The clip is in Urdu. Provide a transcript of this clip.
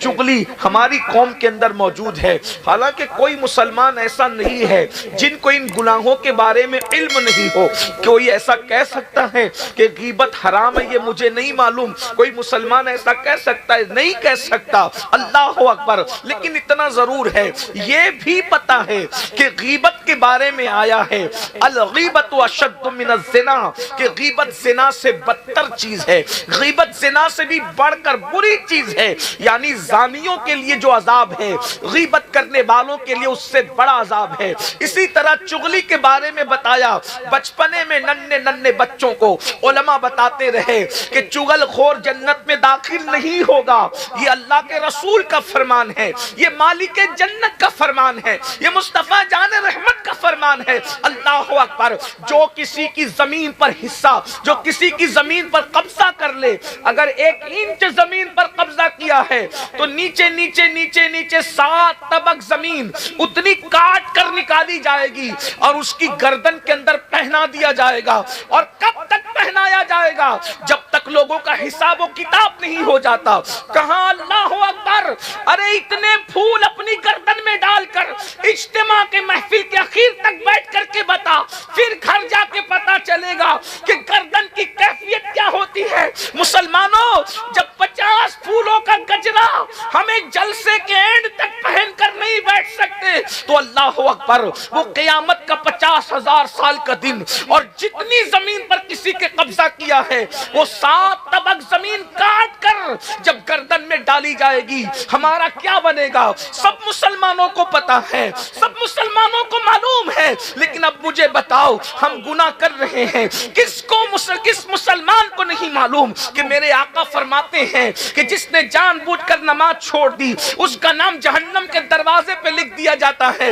چغلی ہماری قوم کے اندر موجود ہے۔ حالانکہ کوئی مسلمان ایسا نہیں ہے جن کو ان گناہوں کے بارے میں علم نہیں ہو۔ کوئی ایسا کہہ سکتا ہے کہ غیبت حرام ہے یہ مجھے نہیں معلوم؟ کوئی مسلمان ایسا کہہ سکتا ہے؟ نہیں کہہ سکتا۔ اللہ اکبر۔ لیکن اتنا ضرور ہے، یہ بھی پتا ہے کہ غیبت کے بارے میں آیا ہے الغیبت اشد من الزنا، کہ غیبت زنا سے بدتر چیز ہے، غیبت زنا سے بھی بڑھ کر بری چیز ہے۔ یعنی زانیوں کے لیے جو عذاب ہے، غیبت کرنے والوں کے لیے اس سے بڑا عذاب ہے۔ اسی طرح چغلی کے بارے میں بتایا، بچپنے میں ننھے ننھے بچوں کو علماء بتاتے رہے کہ چغل خور جنت میں داخل نہیں ہوگا۔ یہ اللہ کے رسول کا فرمان ہے، یہ مالک جنت کا فرمان ہے، یہ مصطفیٰ جان رحمت کا فرمان ہے۔ اللہ اکبر۔ جو کسی کی زمین پر حصہ، جو کسی کی زمین پر قبضہ کر لے، اگر 1 انچ زمین پر قبضہ کیا ہے تو نیچے نیچے نیچے نیچے 7 طبق زمین اتنی کاٹ کر نکالی جائے گی اور اس کی گردن کے اندر پہنا دیا جائے گا۔ اور کب تک پہنایا جائے گا؟ جب تک لوگوں کا حساب و کتاب نہیں ہو جاتا۔ کہاں اللہ اکبر۔ ارے اتنے پھول اپنی گردن میں ڈال کر اجتماع کے محفل کے اخیر تک بیٹھ کر کے بتا، پھر گھر جا کے پتا چلے گا کہ گردن کی کیفیت کیا ہوتی ہے۔ مسلمانوں، جب 50 پھولوں کا گجرا ہم ایک جلسے کے اینڈ تک پہن کر نہیں بیٹھ سکتے تو اللہ اکبر، وہ قیامت کا 50,000 سال کا دن، اور جتنی زمین پر کسی کے قبضہ کیا ہے وہ 7 طبق زمین کاٹ کر جب گردن میں ڈالی جائے گی، ہمارا کیا بنے گا؟ سب مسلمانوں کو پتا ہے، سب مسلمانوں کو معلوم ہے۔ لیکن اب مجھے بتاؤ، ہم گناہ کر رہے ہیں، کس مسلمان کو نہیں معلوم کہ میرے آقا فرماتے ہیں کہ جس نے جان بوجھ کر نماز چھوڑ دی اس کا نام جہنم کے دروازے پہ لکھ دیا جاتا ہے۔